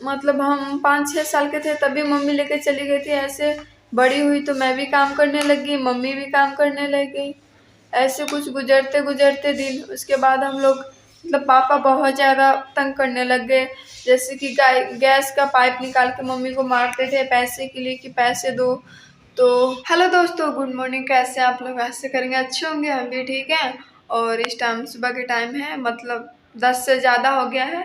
मतलब हम 5-6 साल के थे तभी मम्मी लेके चली गई थी। ऐसे बड़ी हुई तो मैं भी काम करने लगी, मम्मी भी काम करने लग गई। ऐसे कुछ गुजरते गुजरते दिन, उसके बाद हम लोग मतलब पापा बहुत ज़्यादा तंग करने लग गए। जैसे कि गैस का पाइप निकाल के मम्मी को मारते थे पैसे के लिए कि पैसे दो। तो हेलो दोस्तों, गुड मॉर्निंग। कैसे आप लोग? ऐसे करेंगे अच्छे होंगे, हम भी ठीक हैं। और इस टाइम सुबह के टाइम है, मतलब 10 से ज़्यादा हो गया है।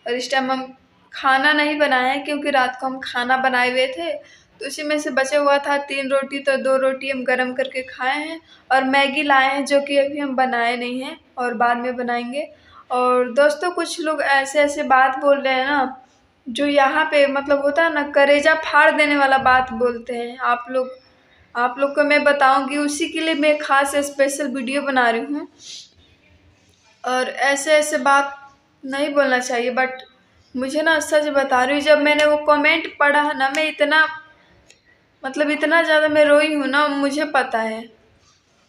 और इस टाइम हम खाना नहीं बनाए हैं क्योंकि रात को हम खाना बनाए हुए थे, तो उसी में से बचे हुआ था 3 रोटी, तो 2 रोटी हम गरम करके खाए हैं। और मैगी लाए हैं जो कि अभी हम बनाए नहीं हैं और बाद में बनाएंगे। और दोस्तों, कुछ लोग ऐसे ऐसे बात बोल रहे हैं ना, जो यहाँ पे मतलब होता है ना, कलेजा फाड़ देने वाला बात बोलते हैं। आप लोग को मैं बताऊंगी, उसी के लिए मैं खास स्पेशल वीडियो बना रही हूँ। और ऐसे ऐसे बात नहीं बोलना चाहिए, बट मुझे ना सच बता रही हूँ, जब मैंने वो कमेंट पढ़ा ना, मैं इतना मतलब इतना ज़्यादा मैं रोई हूँ ना, मुझे पता है।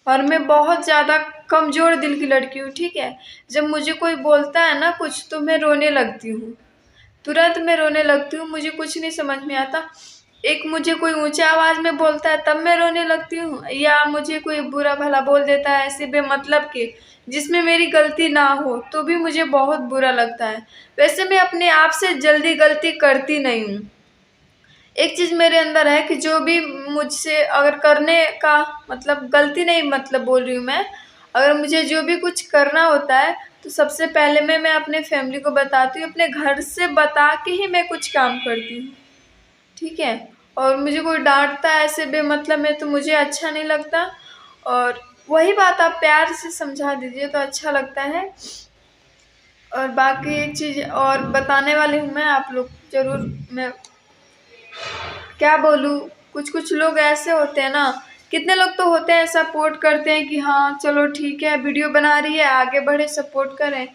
और मैं बहुत ज़्यादा कमज़ोर दिल की लड़की हूँ, ठीक है। जब मुझे कोई बोलता है ना कुछ, तो मैं रोने लगती हूँ, तुरंत मैं रोने लगती हूँ। मुझे कुछ नहीं समझ में आता। एक मुझे कोई ऊंचे आवाज में बोलता है तब मैं रोने लगती हूँ, या मुझे कोई बुरा भला बोल देता है ऐसे बेमतलब के, जिसमें मेरी गलती ना हो, तो भी मुझे बहुत बुरा लगता है। वैसे मैं अपने आप से जल्दी गलती करती नहीं हूँ। एक चीज़ मेरे अंदर है कि जो भी मुझसे अगर करने का मतलब गलती नहीं, मतलब बोल रही हूँ मैं, अगर मुझे जो भी कुछ करना होता है तो सबसे पहले मैं अपने फैमिली को बताती हूँ, अपने घर से बता के ही मैं कुछ काम करती हूँ, ठीक है। और मुझे कोई डांटता है ऐसे बेमतलब में तो मुझे अच्छा नहीं लगता। और वही बात आप प्यार से समझा दीजिए तो अच्छा लगता है। और बाकी एक चीज़ और बताने वाली हूँ मैं, आप लोग ज़रूर, मैं क्या बोलूँ, कुछ कुछ लोग ऐसे होते हैं ना, कितने लोग तो होते हैं सपोर्ट करते हैं कि हाँ चलो ठीक है, वीडियो बना रही है आगे बढ़े, सपोर्ट करें।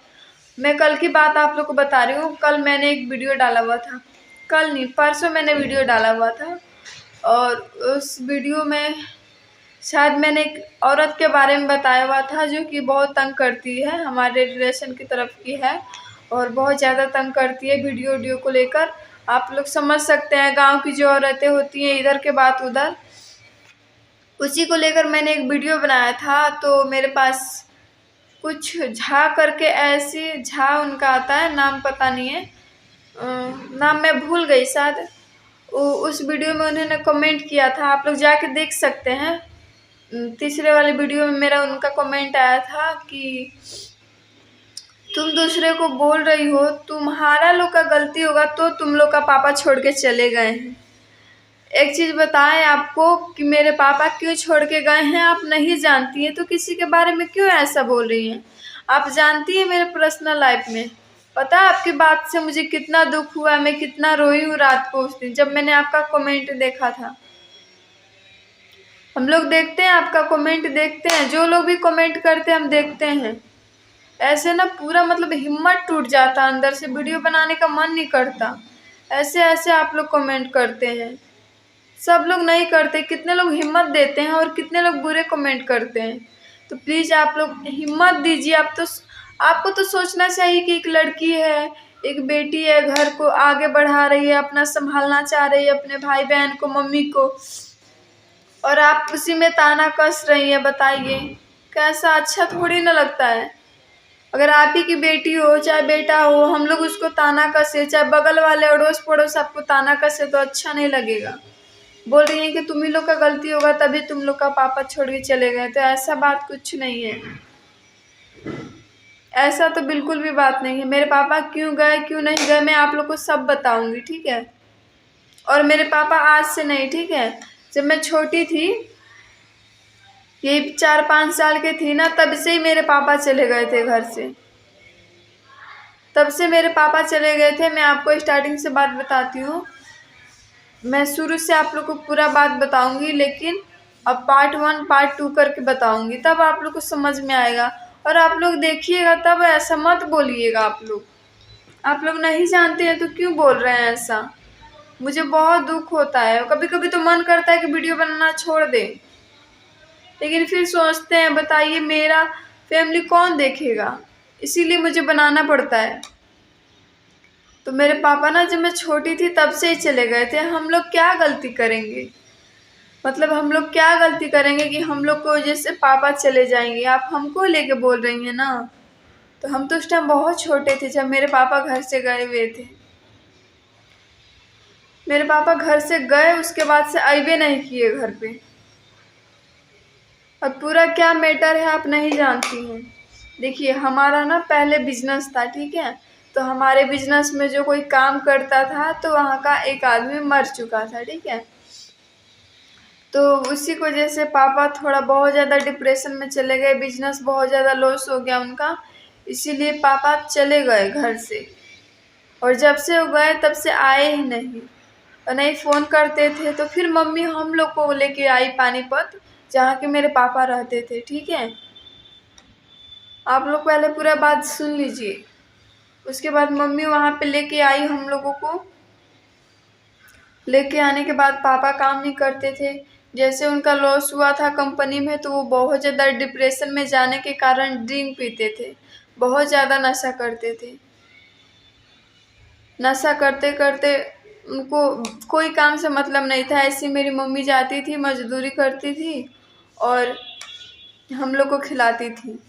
मैं कल की बात आप लोग को बता रही हूँ। कल मैंने एक वीडियो डाला हुआ था, कल नहीं परसों मैंने वीडियो डाला हुआ था। और उस वीडियो में शायद मैंने एक औरत के बारे में बताया हुआ था जो कि बहुत तंग करती है, हमारे रिलेशन की तरफ की है, और बहुत ज़्यादा तंग करती है वीडियो को लेकर। आप लोग समझ सकते हैं, गांव की जो औरतें होती हैं, इधर के बात उधर, उसी को लेकर मैंने एक वीडियो बनाया था। तो मेरे पास कुछ झा करके, ऐसी झा उनका आता है, नाम पता नहीं है, नाम मैं भूल गई शायद। उस वीडियो में उन्होंने कमेंट किया था, आप लोग जाके देख सकते हैं। तीसरे वाले वीडियो में मेरा उनका कमेंट आया था कि तुम दूसरे को बोल रही हो, तुम्हारा लोग का गलती होगा तो तुम लोग का पापा छोड़ के चले गए हैं। एक चीज़ बताएं आपको कि मेरे पापा क्यों छोड़ के गए हैं, आप नहीं जानती हैं, तो किसी के बारे में क्यों ऐसा बोल रही हैं? आप जानती हैं मेरे पर्सनल लाइफ में, पता है आपकी बात से मुझे कितना दुख हुआ, मैं कितना रोई हूँ रात को उस दिन जब मैंने आपका कमेंट देखा था। हम लोग देखते हैं आपका कमेंट, देखते हैं, जो लोग भी कमेंट करते हैं हम देखते हैं। ऐसे ना पूरा मतलब हिम्मत टूट जाता, अंदर से वीडियो बनाने का मन नहीं करता। ऐसे ऐसे आप लोग कमेंट करते हैं। सब लोग नहीं करते, कितने लोग हिम्मत देते हैं और कितने लोग बुरे कमेंट करते हैं। तो प्लीज़ आप लोग हिम्मत दीजिए। आपको तो सोचना चाहिए कि एक लड़की है, एक बेटी है, घर को आगे बढ़ा रही है, अपना संभालना चाह रही है, अपने भाई बहन को, मम्मी को, और आप उसी में ताना कस रही है। बताइए कैसा अच्छा थोड़ी ना लगता है। अगर आप ही की बेटी हो चाहे बेटा हो, हम लोग उसको ताना कसे, चाहे बगल वाले अड़ोस पड़ोस आपको ताना कसे, तो अच्छा नहीं लगेगा। बोल रही हैं कि तुम ही लोग का गलती होगा तभी तुम लोग का पापा छोड़ के चले गए, तो ऐसा बात कुछ नहीं है। ऐसा तो बिल्कुल भी बात नहीं है। मेरे पापा क्यों गए क्यों नहीं गए मैं आप लोग को सब बताऊंगी, ठीक है। और मेरे पापा आज से नहीं, ठीक है, जब मैं छोटी थी, यही 4-5 साल की थी ना, तब से ही मेरे पापा चले गए थे घर से। तब से मेरे पापा चले गए थे। मैं आपको स्टार्टिंग से बात बताती हूँ, मैं शुरू से आप लोग को पूरा बात बताऊंगी, लेकिन अब पार्ट 1 पार्ट 2 करके बताऊंगी, तब आप लोग को समझ में आएगा। और आप लोग देखिएगा, तब ऐसा मत बोलिएगा। आप लोग नहीं जानते हैं तो क्यों बोल रहे हैं ऐसा? मुझे बहुत दुख होता है, कभी कभी तो मन करता है कि वीडियो बनाना छोड़ दे, लेकिन फिर सोचते हैं बताइए मेरा फैमिली कौन देखेगा, इसीलिए मुझे बनाना पड़ता है। तो मेरे पापा ना जब मैं छोटी थी तब से ही चले गए थे। हम लोग क्या गलती करेंगे, मतलब हम लोग क्या गलती करेंगे कि हम लोग को वजह से पापा चले जाएंगे। आप हमको लेके बोल रही हैं ना। तो हम तो उस टाइम बहुत छोटे थे जब मेरे पापा घर से गए हुए थे। मेरे पापा घर से गए, उसके बाद से आइबे नहीं किए घर पे। और पूरा क्या मैटर है आप नहीं जानती हैं। देखिए हमारा ना पहले बिजनेस था, ठीक है। तो हमारे बिजनेस में जो कोई काम करता था तो वहाँ का एक आदमी मर चुका था, ठीक है। तो उसी की वजह से पापा थोड़ा बहुत ज़्यादा डिप्रेशन में चले गए, बिजनेस बहुत ज़्यादा लॉस हो गया उनका, इसीलिए पापा चले गए घर से। और जब से वो गए तब से आए ही नहीं, और नहीं फ़ोन करते थे। तो फिर मम्मी हम लोग को लेके आई पानीपत, जहाँ के मेरे पापा रहते थे, ठीक है। आप लोग पहले पूरा बात सुन लीजिए। उसके बाद मम्मी वहाँ पे लेके आई हम लोगों को। लेके आने के बाद पापा काम नहीं करते थे। जैसे उनका लॉस हुआ था कंपनी में, तो वो बहुत ज़्यादा डिप्रेशन में जाने के कारण ड्रिंक पीते थे, बहुत ज़्यादा नशा करते थे। नशा करते करते उनको कोई काम से मतलब नहीं था। ऐसी मेरी मम्मी जाती थी, मजदूरी करती थी और हम लोग को खिलाती थी।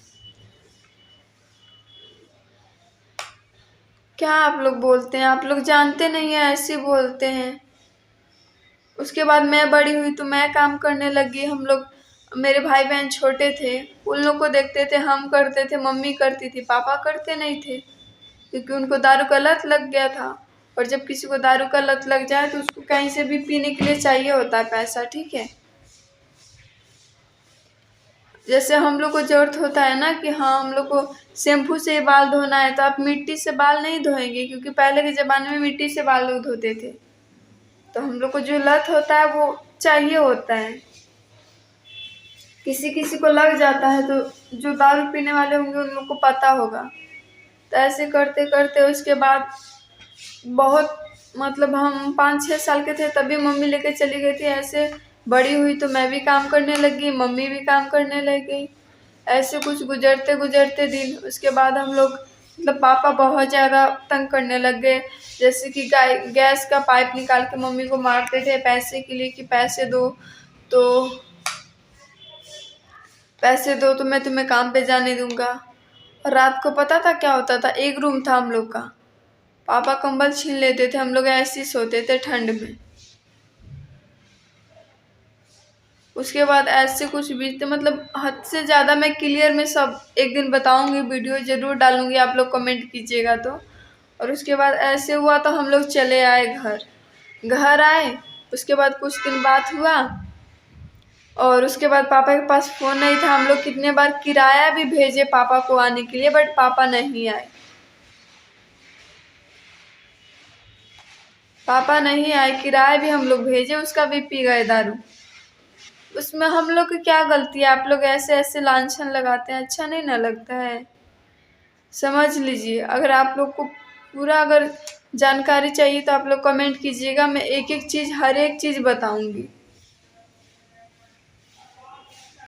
क्या आप लोग बोलते हैं, आप लोग जानते नहीं हैं, ऐसे बोलते हैं। उसके बाद मैं बड़ी हुई तो मैं काम करने लगी। हम लोग, मेरे भाई बहन छोटे थे, उन लोग को देखते थे, हम करते थे, मम्मी करती थी, पापा करते नहीं थे क्योंकि उनको दारू का लत लग गया था। और जब किसी को दारू का लत लग जाए तो उसको कहीं से भी पीने के लिए चाहिए होता है पैसा, ठीक है। जैसे हम लोग को जरूरत होता है ना कि हाँ हम लोग को शैम्पू से बाल धोना है, तो आप मिट्टी से बाल नहीं धोएंगे, क्योंकि पहले के ज़माने में मिट्टी से बाल लोग धोते थे। तो हम लोग को जो लत होता है वो चाहिए होता है। किसी किसी को लग जाता है, तो जो दारू पीने वाले होंगे उन लोग को पता होगा। तो ऐसे करते करते उसके बाद बहुत, मतलब हम 5-6 साल के थे तभी मम्मी लेके चली गई थी। ऐसे बड़ी हुई तो मैं भी काम करने लगी, मम्मी भी काम करने लग गई। ऐसे कुछ गुजरते गुजरते दिन, उसके बाद हम लोग, मतलब पापा बहुत ज़्यादा तंग करने लग गए। जैसे कि गैस का पाइप निकाल के मम्मी को मारते थे पैसे के लिए कि पैसे दो तो मैं तुम्हें काम पे जाने दूंगा। और रात को पता था क्या होता था, एक रूम था हम लोग का, पापा कंबल छीन लेते थे, हम लोग ऐसे ही सोते थे ठंड में। उसके बाद ऐसे कुछ बीतते, मतलब हद से ज़्यादा मैं क्लियर में सब एक दिन बताऊंगी, वीडियो ज़रूर डालूंगी, आप लोग कमेंट कीजिएगा तो। और उसके बाद ऐसे हुआ तो हम लोग चले आए घर आए। उसके बाद कुछ दिन बात हुआ और उसके बाद पापा के पास फ़ोन नहीं था। हम लोग कितने बार किराया भी भेजे पापा को आने के लिए, बट पापा नहीं आए। पापा नहीं आए, किराया भी हम लोग भेजे, उसका भी पी गए दारू। उसमें हम लोग की क्या गलती है। आप लोग ऐसे ऐसे लांछन लगाते हैं, अच्छा नहीं ना लगता है। समझ लीजिए। अगर आप लोग को पूरा अगर जानकारी चाहिए तो आप लोग कमेंट कीजिएगा, मैं एक एक चीज़, हर एक चीज़ बताऊंगी।